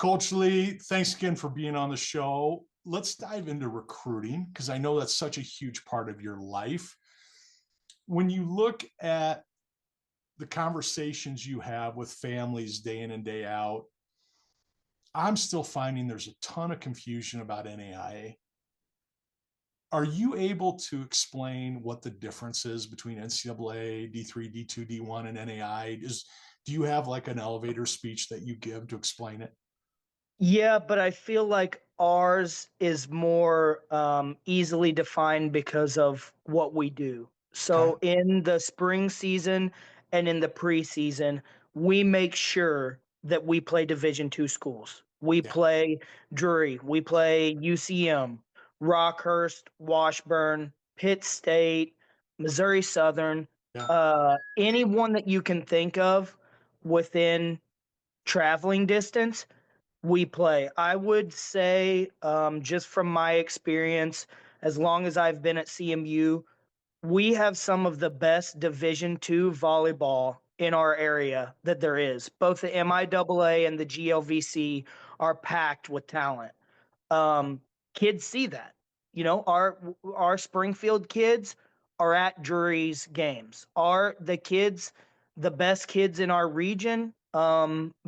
Coach Lee, thanks again for being on the show. Let's dive into recruiting because I know that's such a huge part of your life. When you look at the conversations you have with families day in and day out, I'm still finding there's a ton of confusion about NAIA. Are you able to explain what the difference is between NCAA, D3, D2, D1, and NAIA? Do you have like an elevator speech that you give to explain it? Yeah, but I feel like ours is more easily defined because of what we do. Okay. So in the spring season and in the preseason, we make sure that we play Division II schools. We Yeah. play Drury, we play UCM, Rockhurst, Washburn, Pitt State, Missouri Southern, Yeah. anyone that you can think of within traveling distance we play. I would say, just from my experience, as long as I've been at CMU, we have some of the best Division II volleyball in our area that there is. Both the MIAA and the GLVC are packed with talent. Um, Kids see that. Our Springfield kids are at Drury's games. Are the kids the best kids in our region?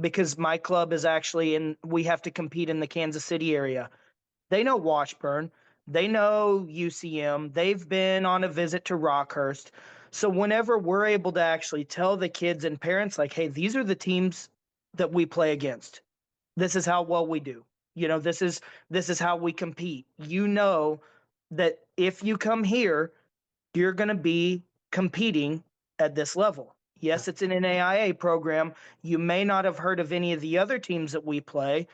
Because my club is actually we have to compete in the Kansas City area. They know Washburn. They know UCM. They've been on a visit to Rockhurst. So whenever we're able to actually tell the kids and parents, like, hey, these are the teams that we play against. This is how well we do. This is how we compete. You know that if you come here, you're going to be competing at this level. Yeah. Yes, it's an NAIA program. You may not have heard of any of the other teams that we play,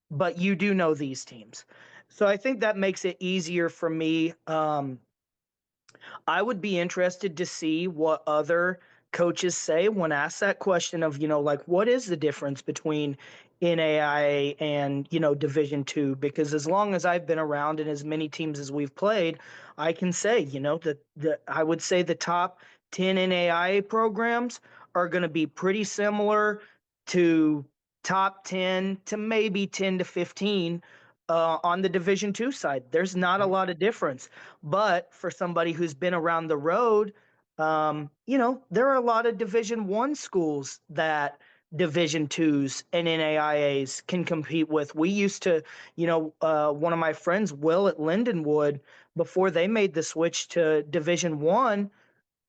but you do know these teams. So I think that makes it easier for me. I would be interested to see what other coaches say when asked that question of, like, what is the difference between NAIA and, Division II? Because as long as I've been around and as many teams as we've played, I can say, that I would say the top 10 NAIA programs are going to be pretty similar to top 10 to maybe 10 to 15 on the Division II side. There's not a lot of difference. But for somebody who's been around the road, there are a lot of Division I schools that Division IIs and NAIAs can compete with. We used to, one of my friends, Will at Lindenwood, before they made the switch to Division I,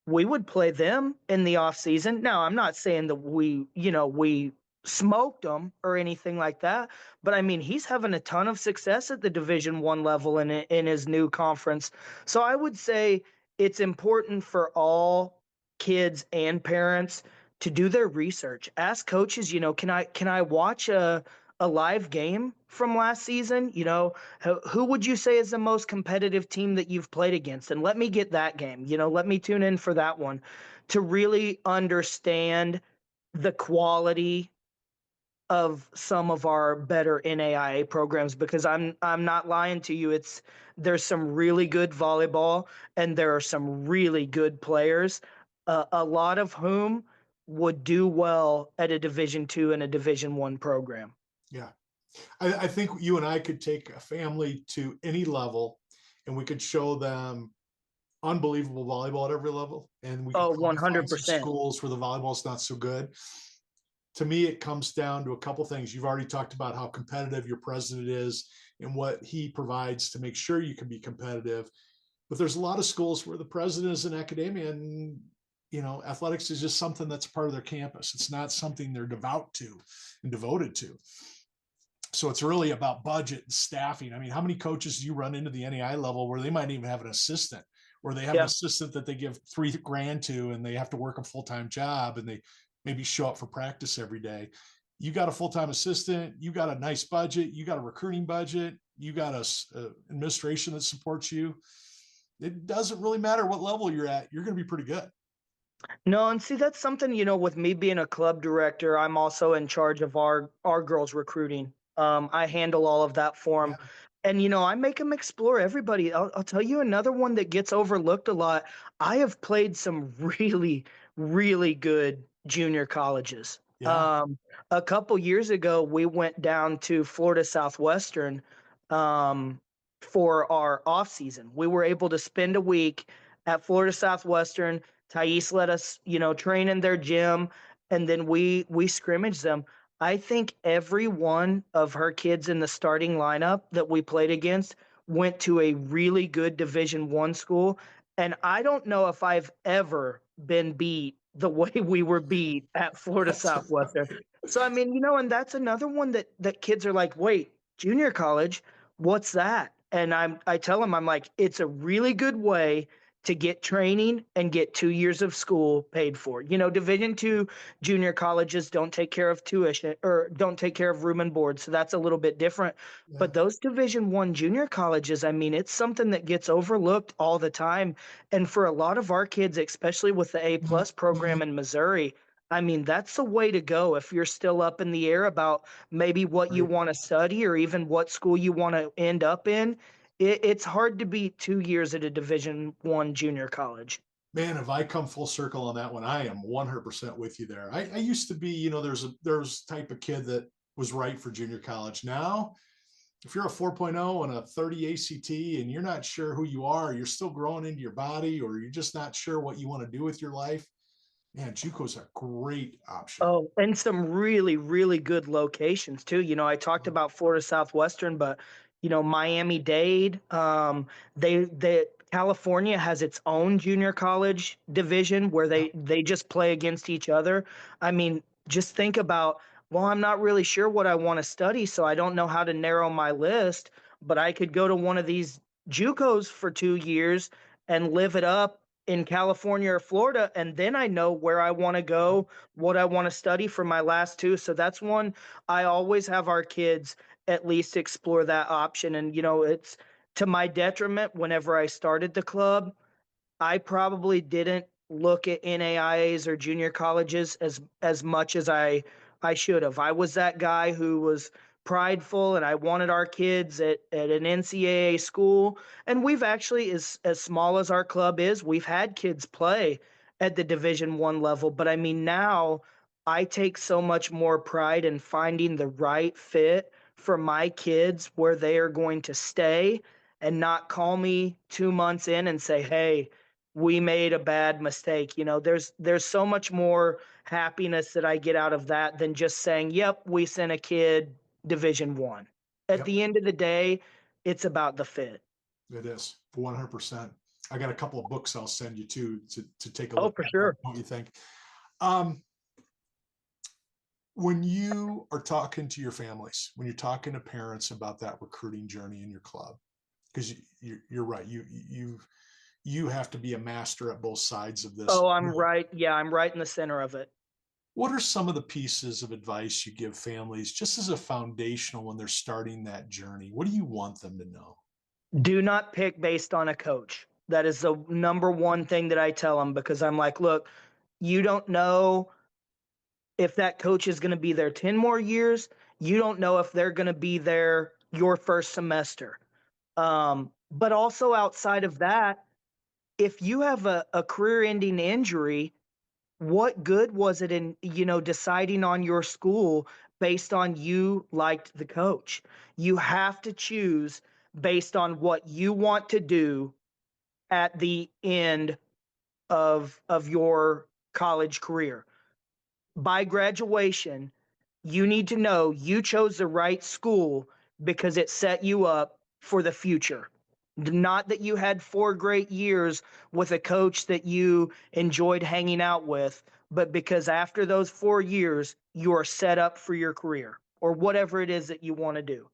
we would play them in the off season. Now, I'm not saying that we smoked them or anything like that, but I mean, he's having a ton of success at the Division I level in his new conference. So I would say it's important for all kids and parents to do their research. Ask coaches, can I watch a live game from last season? Who would you say is the most competitive team that you've played against? And let me get that game. Let me tune in for that one to really understand the quality of some of our better NAIA programs, because I'm not lying to you. There's some really good volleyball and there are some really good players, a lot of whom would do well at a Division II and a Division I program. Yeah. I think you and I could take a family to any level and we could show them unbelievable volleyball at every level. And we could Oh, probably find some 100%. schools where the volleyball's not so good. To me, it comes down to a couple things. You've already talked about how competitive your president is and what he provides to make sure you can be competitive. But there's a lot of schools where the president is an academia and athletics is just something that's part of their campus. It's not something they're devout to and devoted to. So it's really about budget and staffing. I mean, how many coaches do you run into the NAI level where they might even have an assistant, or they have an Yeah. assistant that they give $3,000 to, and they have to work a full-time job, and they maybe show up for practice every day. You got a full-time assistant, you got a nice budget, you got a recruiting budget, you got a administration that supports you. It doesn't really matter what level you're at. You're going to be pretty good. No, and see, that's something, with me being a club director, I'm also in charge of our girls recruiting. I handle all of that for them. Yeah. And, I make them explore everybody. I'll tell you another one that gets overlooked a lot. I have played some really, really good junior colleges. Yeah. A couple years ago, we went down to Florida Southwestern um, for our off season. We were able to spend a week at Florida Southwestern. Thais let us, train in their gym, and then we scrimmaged them. I think every one of her kids in the starting lineup that we played against went to a really good Division I school, and I don't know if I've ever been beat the way we were beat at Florida Southwestern. So I mean, and that's another one that kids are like, "Wait, junior college, what's that?" And I tell them, I'm like, "It's a really good way to get training and get 2 years of school paid for." Division II junior colleges don't take care of tuition or don't take care of room and board, so that's a little bit different. Yeah. But those Division I junior colleges, I mean, it's something that gets overlooked all the time. And for a lot of our kids, especially with the A+ program in Missouri, I mean, that's the way to go if you're still up in the air about maybe what you Right. want to study or even what school you want to end up in. It's hard to beat 2 years at a Division I junior college. Man, if I come full circle on that one, I am 100% with you there. I used to be, there's type of kid that was right for junior college. Now, if you're a 4.0 and a 30 ACT and you're not sure who you are, you're still growing into your body, or you're just not sure what you want to do with your life, man, JUCO's a great option. Oh, and some really, really good locations too. I talked about Florida Southwestern, but Miami-Dade, they California has its own junior college division where Yeah. they just play against each other. I mean, just think about, well, I'm not really sure what I want to study, so I don't know how to narrow my list, but I could go to one of these JUCOs for 2 years and live it up in California or Florida, and then I know where I want to go, what I want to study for my last two. So that's one I always have our kids at least explore that option. And, it's to my detriment whenever I started the club. I probably didn't look at NAIAs or junior colleges as much as I should have. I was that guy who was prideful and I wanted our kids at an NCAA school. And we've actually, as small as our club is, we've had kids play at the Division I level. But I mean, now I take so much more pride in finding the right fit for my kids where they are going to stay and not call me 2 months in and say, "Hey, we made a bad mistake." There's so much more happiness that I get out of that than just saying, "Yep, we sent a kid Division I." At Yep. the end of the day, it's about the fit. It is 100%. I got a couple of books I'll send you to take a Oh, look for at. sure. What you think? Um, when you are talking to your families, when you're talking to parents about that recruiting journey in your club, because you're right, you have to be a master at both sides of this. Oh, I'm right. Yeah, I'm right in the center of it. What are some of the pieces of advice you give families just as a foundational when they're starting that journey? What do you want them to know? Do not pick based on a coach. That is the number one thing that I tell them because I'm like, look, you don't know if that coach is going to be there 10 more years. You don't know if they're going to be there your first semester. But also outside of that, if you have a career ending injury, what good was it in, deciding on your school based on you liked the coach? You have to choose based on what you want to do at the end of your college career. By graduation, you need to know you chose the right school because it set you up for the future. Not that you had 4 great years with a coach that you enjoyed hanging out with, but because after those 4 years, you are set up for your career or whatever it is that you want to do.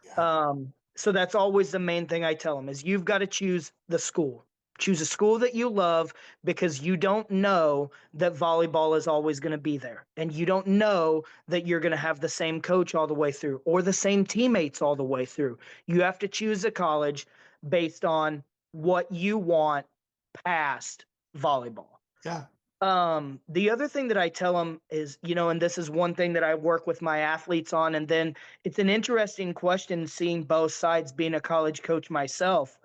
Yeah. So that's always the main thing I tell them is you've got to choose the school. Choose a school that you love because you don't know that volleyball is always going to be there. And you don't know that you're going to have the same coach all the way through or the same teammates all the way through. You have to choose a college based on what you want past volleyball. Yeah. The other thing that I tell them is, and this is one thing that I work with my athletes on, and then it's an interesting question seeing both sides being a college coach myself,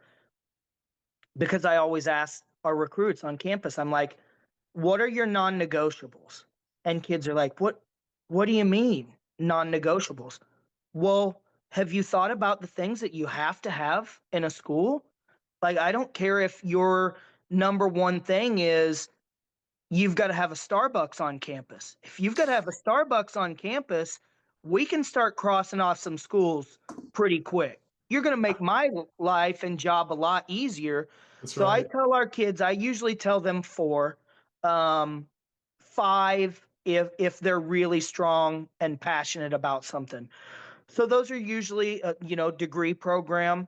because I always ask our recruits on campus, I'm like, what are your non-negotiables? And kids are like, What do you mean, non-negotiables? Well, have you thought about the things that you have to have in a school? Like, I don't care if your number one thing is you've got to have a Starbucks on campus. If you've got to have a Starbucks on campus, we can start crossing off some schools pretty quick. You're going to make my life and job a lot easier. That's So I right. tell our kids, I usually tell them four, um, five if they're really strong and passionate about something. So those are usually, degree program.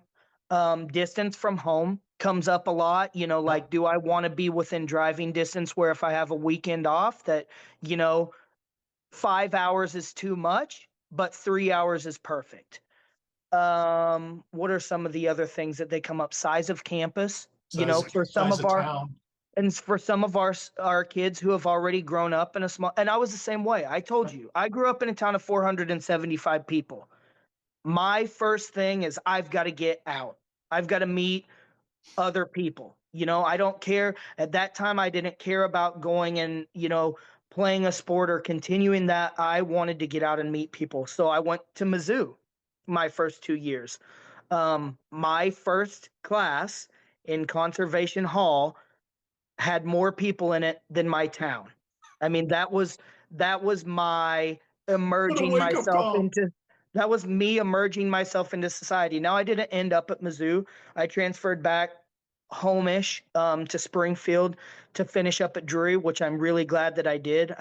Distance from home comes up a lot. Yeah. Like, do I want to be within driving distance where if I have a weekend off that, you know, 5 hours is too much, but 3 hours is perfect. What are some of the other things that they come up? Size of campus, for some Size of of our town. and for some of our kids who have already grown up in a small, and I was the same way. I told you, I grew up in a town of 475 people. My first thing is I've got to get out. I've got to meet other people. I don't care. At that time, I didn't care about going and, playing a sport or continuing that. I wanted to get out and meet people. So I went to Mizzou my first 2 years. My first class in Conservation Hall had more people in it than my town. I mean, that was my What a emerging wake up myself call. into that was me emerging myself into society. Now I didn't end up at Mizzou. I transferred back home-ish to Springfield to finish up at Drury, which I'm really glad that I did.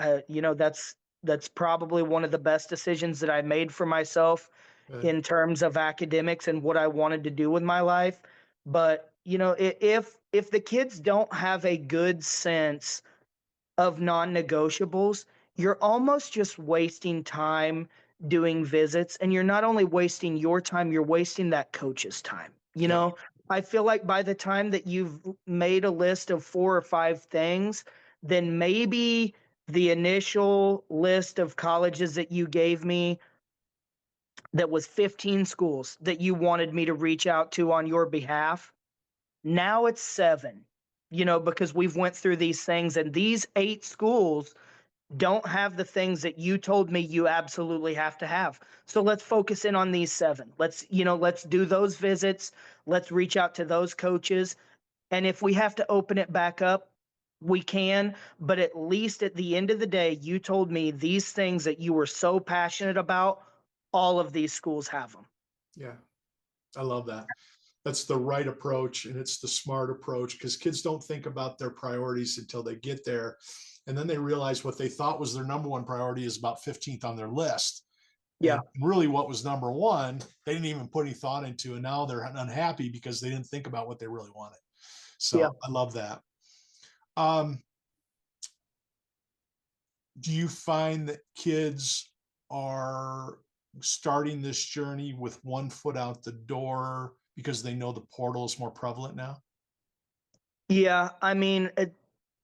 That's probably one of the best decisions that I made for myself Good. in terms of academics and what I wanted to do with my life. But if the kids don't have a good sense of non-negotiables, you're almost just wasting time doing visits, and you're not only wasting your time, you're wasting that coach's time. Yeah. I feel like by the time that you've made a list of 4 or 5 things, then maybe the initial list of colleges that you gave me that was 15 schools that you wanted me to reach out to on your behalf, now it's 7, because we've went through these things, and these 8 schools don't have the things that you told me you absolutely have to have. So let's focus in on these 7. Let's do those visits. Let's reach out to those coaches. And if we have to open it back up, we can. But at least at the end of the day, you told me these things that you were so passionate about, all of these schools have them. Yeah. I love that. That's the right approach, and it's the smart approach, because kids don't think about their priorities until they get there. And then they realize what they thought was their number one priority is about 15th on their list. Yeah. And really what was number one, they didn't even put any thought into. And now they're unhappy because they didn't think about what they really wanted. Yeah. So I love that. Um, do you find that kids are starting this journey with one foot out the door because they know the portal is more prevalent now? Yeah, I mean,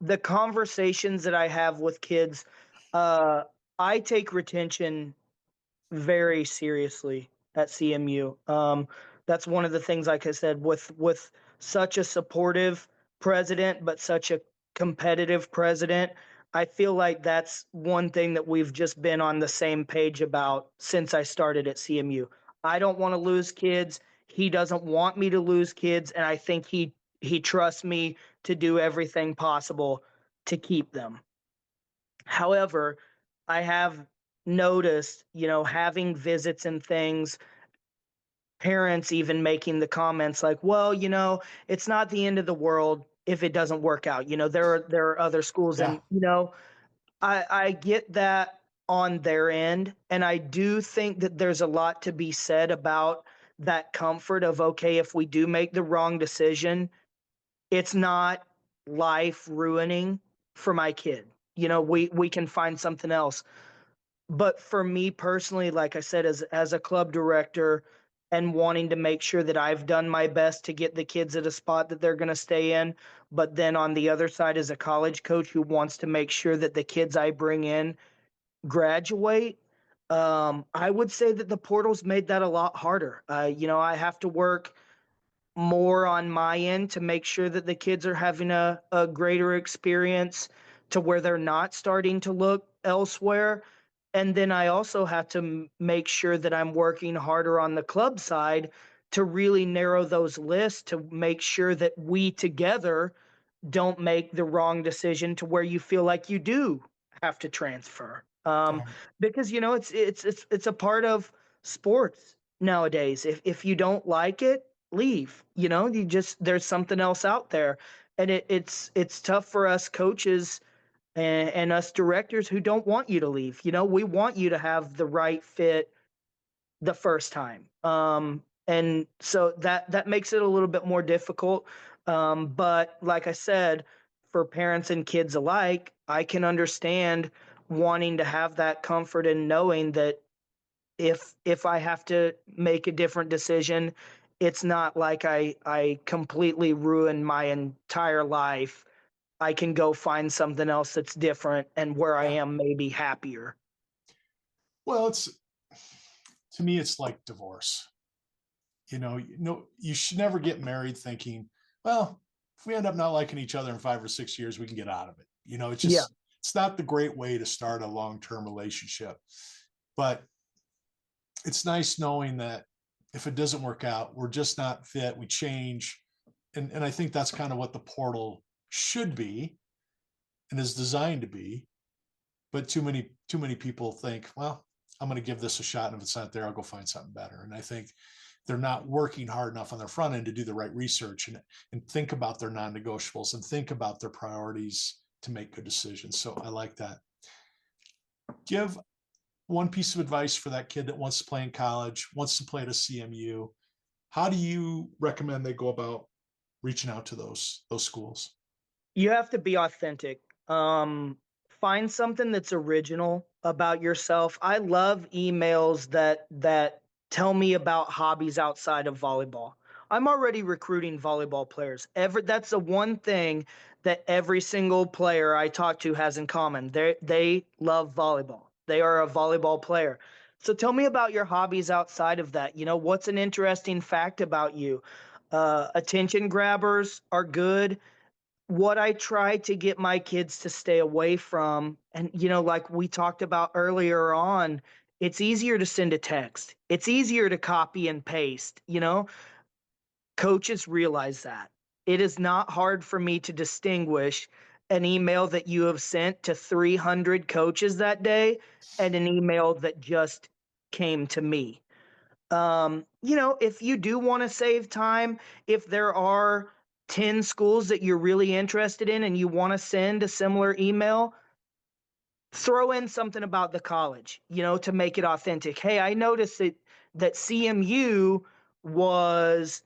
the conversations that I have with kids, uh, I take retention very seriously at CMU. That's one of the things, like I said, with such a supportive president, but such a competitive president. I feel like that's one thing that we've just been on the same page about since I started at CMU. I don't want to lose kids. He doesn't want me to lose kids, and I think he trusts me to do everything possible to keep them. However, I have noticed, having visits and things, parents even making the comments like, well, it's not the end of the world if it doesn't work out. There are other schools, Yeah. and I get that on their end, and I do think that there's a lot to be said about that comfort of, okay, if we do make the wrong decision, it's not life ruining for my kid. We can find something else. But for me personally, like I said, as a club director and wanting to make sure that I've done my best to get the kids at a spot that they're going to stay in, but then on the other side as a college coach who wants to make sure that the kids I bring in graduate, I would say that the portal's made that a lot harder. I have to work more on my end to make sure that the kids are having a greater experience to where they're not starting to look elsewhere. And then I also have to make sure that I'm working harder on the club side to really narrow those lists to make sure that we together don't make the wrong decision to where you feel like you do have to transfer. Right. Because it's a part of sports nowadays. If you don't like it, leave. You just there's something else out there, and it's tough for us coaches and us directors who don't want you to leave. We want you to have the right fit the first time. And so that makes it a little bit more difficult. But like I said, for parents and kids alike, I can understand wanting to have that comfort in knowing that if I have to make a different decision, it's not like I completely ruin my entire life. I can go find something else that's different and where I Yeah. am maybe happier. Well, to me, it's like divorce. You should never get married thinking, well, if we end up not liking each other in 5 or 6 years, we can get out of it. Yeah. It's not the great way to start a long-term relationship. But it's nice knowing that if it doesn't work out, we're just not fit, we change. And I think that's kind of what the portal should be and is designed to be. But too many people think, well, I'm going to give this a shot, and if it's not there, I'll go find something better. And I think they're not working hard enough on their front end to do the right research and think about their non-negotiables and think about their priorities to make good decisions. So I like that. Give one piece of advice for that kid that wants to play in college, wants to play at a CMU. How do you recommend they go about reaching out to those schools? You have to be authentic. Find something that's original about yourself. I love emails that tell me about hobbies outside of volleyball. I'm already recruiting volleyball players. That's the one thing that every single player I talk to has in common. They love volleyball. They are a volleyball player. So tell me about your hobbies outside of that. What's an interesting fact about you? Attention grabbers are good. What I try to get my kids to stay away from, and like we talked about earlier on, it's easier to send a text. It's easier to copy and paste. Coaches realize that. It is not hard for me to distinguish an email that you have sent to 300 coaches that day and an email that just came to me. If you do want to save time, if there are 10 schools that you're really interested in and you want to send a similar email, throw in something about the college, to make it authentic. Hey, I noticed that CMU was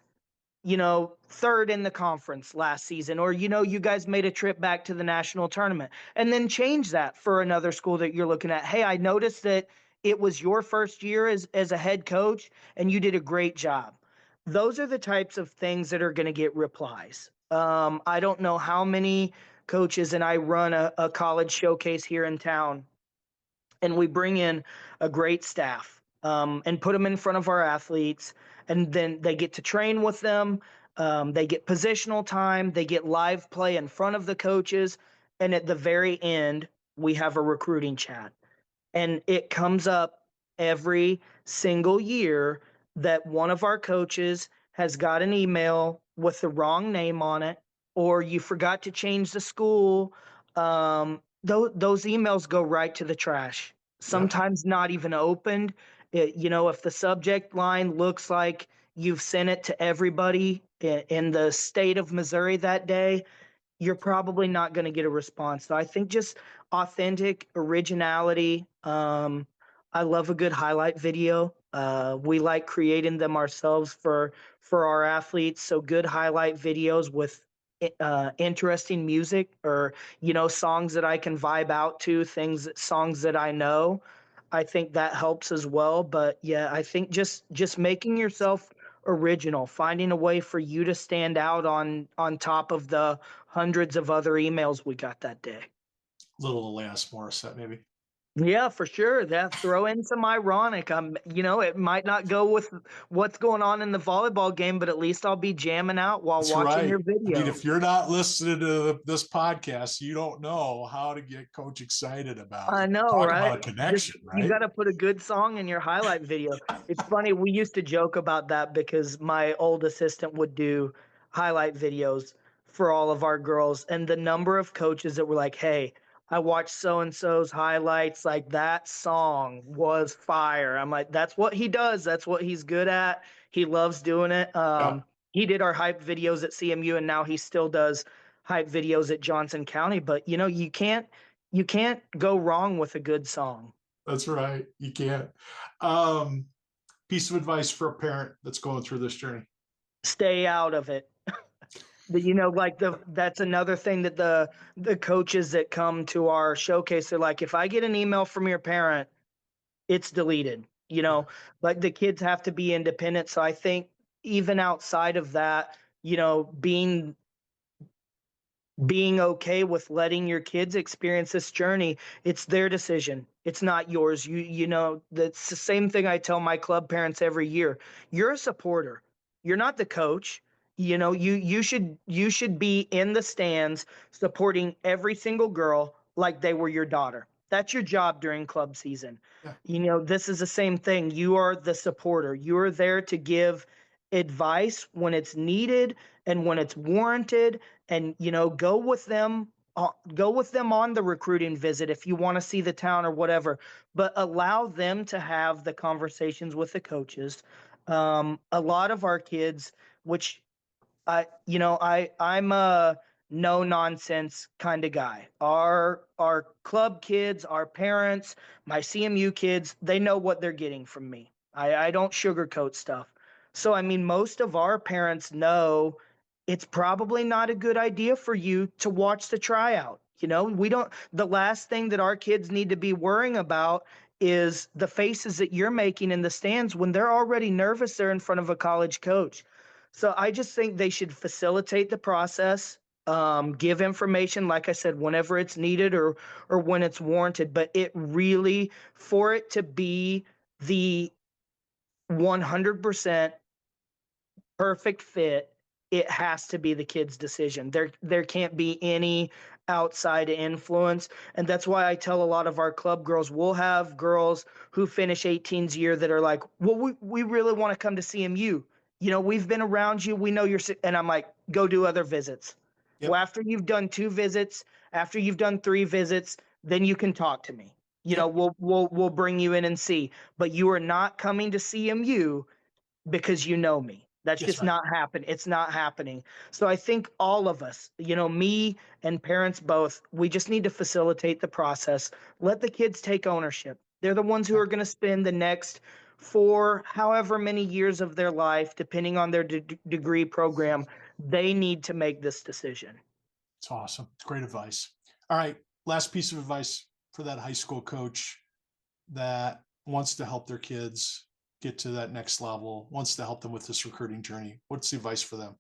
third in the conference last season, or, you guys made a trip back to the national tournament, and then change that for another school that you're looking at. Hey, I noticed that it was your first year as a head coach and you did a great job. Those are the types of things that are going to get replies. I don't know how many coaches, and I run a college showcase here in town, and we bring in a great staff and put them in front of our athletes, and then they get to train with them. They get positional time, they get live play in front of the coaches, and at the very end we have a recruiting chat. And it comes up every single year that one of our coaches has got an email with the wrong name on it, or you forgot to change the school. Those emails go right to the trash, Yep. sometimes not even opened. If the subject line looks like you've sent it to everybody in the state of Missouri that day, you're probably not going to get a response. So I think just authentic originality. I love a good highlight video. We like creating them ourselves for our athletes. So good highlight videos with interesting music, or songs that I can vibe out to, songs that I know. I think that helps as well. But yeah, I think just making yourself original, finding a way for you to stand out on top of the hundreds of other emails we got that day. Little Alanis Morissette, maybe. Yeah, for sure. That throw in some ironic. It might not go with what's going on in the volleyball game, but at least I'll be jamming out while That's watching right. your I mean, video. if you're not listening to this podcast, you don't know how to get Coach excited about I it. know, Talk right? about a Just connection, you right? got to put a good song in your highlight video. It's funny, we used to joke about that because my old assistant would do highlight videos for all of our girls, and the number of coaches that were like, "Hey, I watched so and so's highlights, like that song was fire." I'm like, "That's what he does. That's what he's good at. He loves doing it." Yeah, He did our hype videos at CMU, and now he still does hype videos at Johnson County. But you can't go wrong with a good song. that's right. You can't. Um, Piece of advice for a parent that's going through this journey. Stay out of it. That's another thing that the coaches that come to our showcase, they're like, if I get an email from your parent, it's deleted. Like the kids have to be independent. So I think even outside of that, being okay with letting your kids experience this journey. It's their decision. It's not yours. That's the same thing I tell my club parents every year. You're a supporter. You're not the coach. You should be in the stands supporting every single girl like they were your daughter. That's your job during club season. Yeah, This is the same thing. You are the supporter. You are there to give advice when it's needed and when it's warranted, and go with them on the recruiting visit if you want to see the town or whatever, but allow them to have the conversations with the coaches. A lot of our kids, which I'm a no nonsense kind of guy. Our club kids, our parents, my CMU kids, they know what they're getting from me. I don't sugarcoat stuff. So I mean, most of our parents know it's probably not a good idea for you to watch the tryout. We don't. The last thing that our kids need to be worrying about is the faces that you're making in the stands when they're already nervous. They're in front of a college coach. So I just think they should facilitate the process, give information, like I said, whenever it's needed or when it's warranted. But it really, for it to be the 100% perfect fit, it has to be the kid's decision. There can't be any outside influence. And that's why I tell a lot of our club girls, we'll have girls who finish 18's year that are like, well, we really want to come to CMU. We've been around you. We know you're sick. And I'm like, go do other visits. Well, yep, after you've done 2 visits, after you've done 3 visits, then you can talk to me. yep. We'll bring you in and see. But you are not coming to CMU because you know me. That's That's just right. not happen. It's not happening. So I think all of us, me and parents both, we just need to facilitate the process. Let the kids take ownership. They're the ones who Yeah, are going to spend the next 4, however many years of their life, depending on their degree program. They need to make this decision. it's awesome. It's great advice. All right, last piece of advice for that high school coach that wants to help their kids get to that next level, wants to help them with this recruiting journey. What's the advice for them?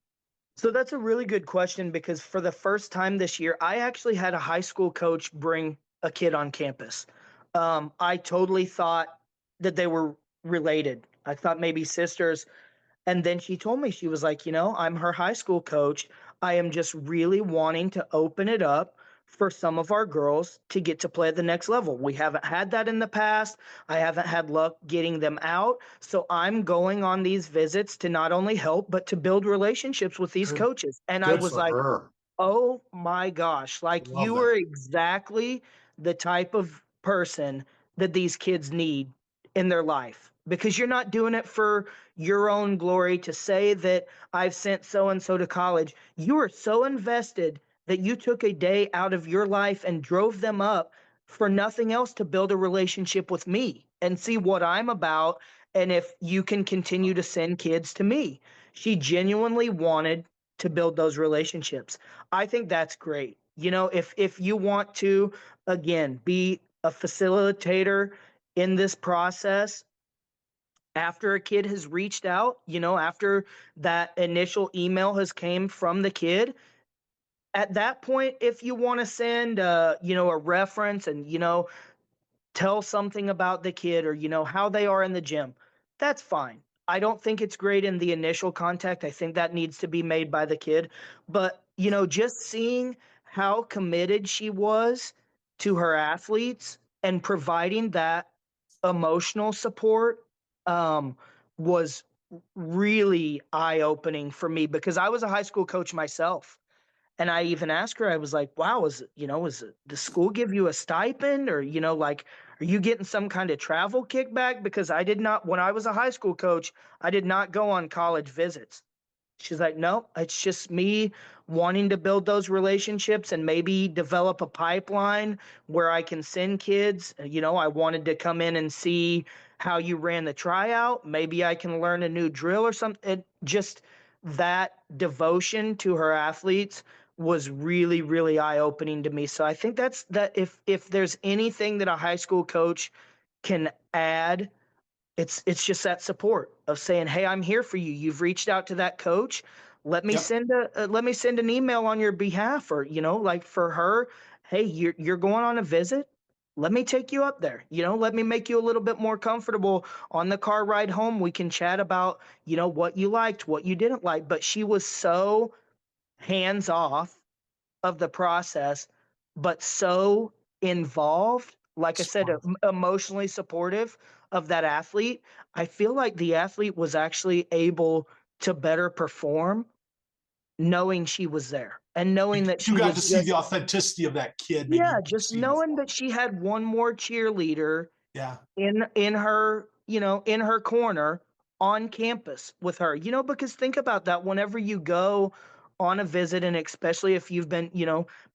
So that's a really good question because for the first time this year, I actually had a high school coach bring a kid on campus. I totally thought that they were related. I thought maybe sisters. And then she told me, she was like, I'm her high school coach. I am just really wanting to open it up for some of our girls to get to play at the next level. We haven't had that in the past. I haven't had luck getting them out. So I'm going on these visits to not only help, but to build relationships with these Good, coaches. And I good was for like, her. oh my gosh, like Love you that. are exactly the type of person that these kids need in their life because you're not doing it for your own glory to say that I've sent so and so to college. You are so invested that you took a day out of your life and drove them up for nothing else to build a relationship with me and see what I'm about. And if you can continue to send kids to me, she genuinely wanted to build those relationships. I think that's great. If you want to again be a facilitator in this process after a kid has reached out, after that initial email has came from the kid, at that point if you want to send a reference and tell something about the kid or, how they are in the gym. That's fine. I don't think it's great in the initial contact. I think that needs to be made by the kid. But, just seeing how committed she was to her athletes and providing that emotional support was really eye-opening for me because I was a high school coach myself. And I even asked her, I was like, wow, does school give you a stipend or, like, are you getting some kind of travel kickback? Because I did not, when I was a high school coach, I did not go on college visits. She's like, no, it's just me wanting to build those relationships and maybe develop a pipeline where I can send kids. I wanted to come in and see how you ran the tryout. Maybe I can learn a new drill or something. Just that devotion to her athletes was really, really eye-opening to me. So I think that if there's anything that a high school coach can add, it's just that support of saying, "Hey, I'm here for you. You've reached out to that coach. Let me Yep. send an email on your behalf." Or, like for her, "Hey, you're going on a visit. Let me take you up there. Let me make you a little bit more comfortable on the car ride home. We can chat about, what you liked, what you didn't like." But she was so hands off of the process, but so involved, like I said, Smart. emotionally supportive of that athlete. I feel like the athlete was actually able to better perform knowing she was there and knowing that You she got was to see just, the authenticity of that kid. Maybe yeah, you could just see knowing before. that she had one more cheerleader Yeah. in her, in her corner on campus with her. Because think about that whenever you go on a visit, and especially if you've been,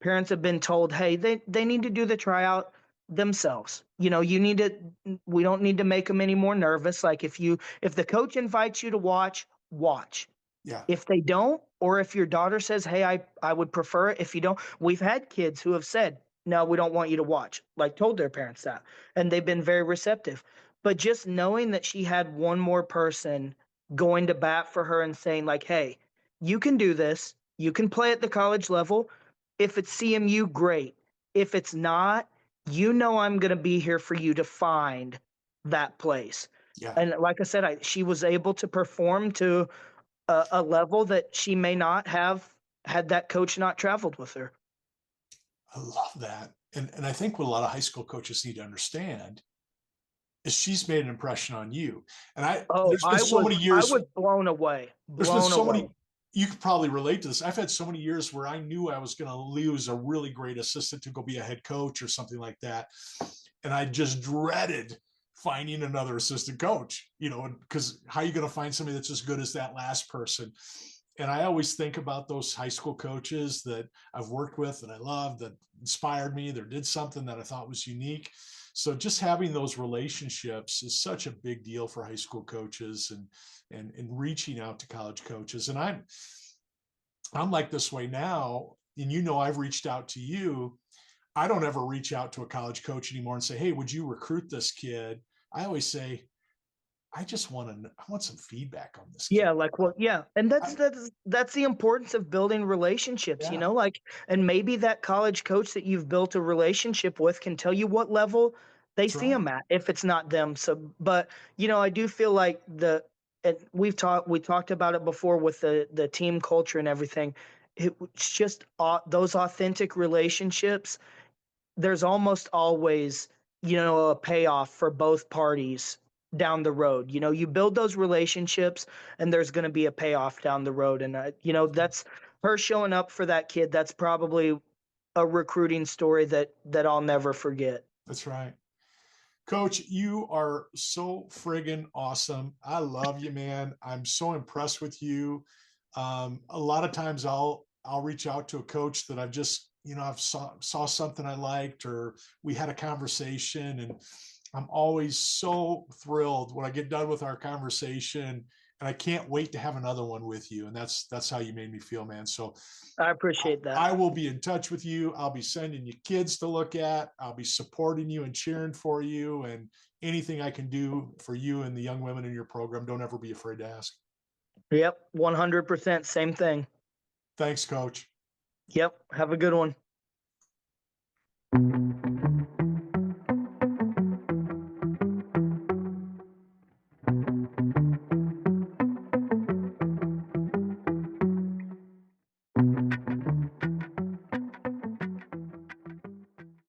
parents have been told, hey, they need to do the tryout themselves. You need to, we don't need to make them any more nervous. Like if the coach invites you to watch, watch. Yeah. If they don't, or if your daughter says, hey, I would prefer it if you don't, we've had kids who have said, no, we don't want you to watch, like told their parents that, and they've been very receptive. But just knowing that she had one more person going to bat for her and saying, like, hey, you can do this, you can play at the college level. If it's CMU, great. If it's not, I'm going to be here for you to find that place. Yeah. And like I said, she was able to perform to a level that she may not have had that coach not traveled with her. I love that. And I think what a lot of high school coaches need to understand is she's made an impression on you. And Oh, there's been so many I years, was blown away, there's been blown so away. many, you could probably relate to this. I've had so many years where I knew I was going to lose a really great assistant to go be a head coach or something like that. And I just dreaded finding another assistant coach, because how are you going to find somebody that's as good as that last person? And I always think about those high school coaches that I've worked with that I love, that inspired me, that did something that I thought was unique. So just having those relationships is such a big deal for high school coaches and reaching out to college coaches. And I'm like this way now, and I've reached out to you. I don't ever reach out to a college coach anymore and say, "Hey, would you recruit this kid?" I always say, I want some feedback on this kid. Yeah, like, well, yeah, and I, that's the importance of building relationships, yeah, like, and maybe that college coach that you've built a relationship with can tell you what level they that's see right. them at if it's not them. So, but I do feel like and we talked about it before with the team culture and everything. It's just those authentic relationships. There's almost always, a payoff for both parties down the road. You build those relationships and there's going to be a payoff down the road. And, that's her showing up for that kid. That's probably a recruiting story that I'll never forget. That's right. Coach, you are so friggin' awesome. I love you, man. I'm so impressed with you. A lot of times I'll reach out to a coach that I've just, I've saw something I liked, or we had a conversation, and I'm always so thrilled when I get done with our conversation, and I can't wait to have another one with you. And that's how you made me feel, man. So I appreciate that. I will be in touch with you. I'll be sending you kids to look at. I'll be supporting you and cheering for you, and anything I can do for you and the young women in your program. Don't ever be afraid to ask. Yep. 100%. Same thing. Thanks, Coach. Yep. Have a good one.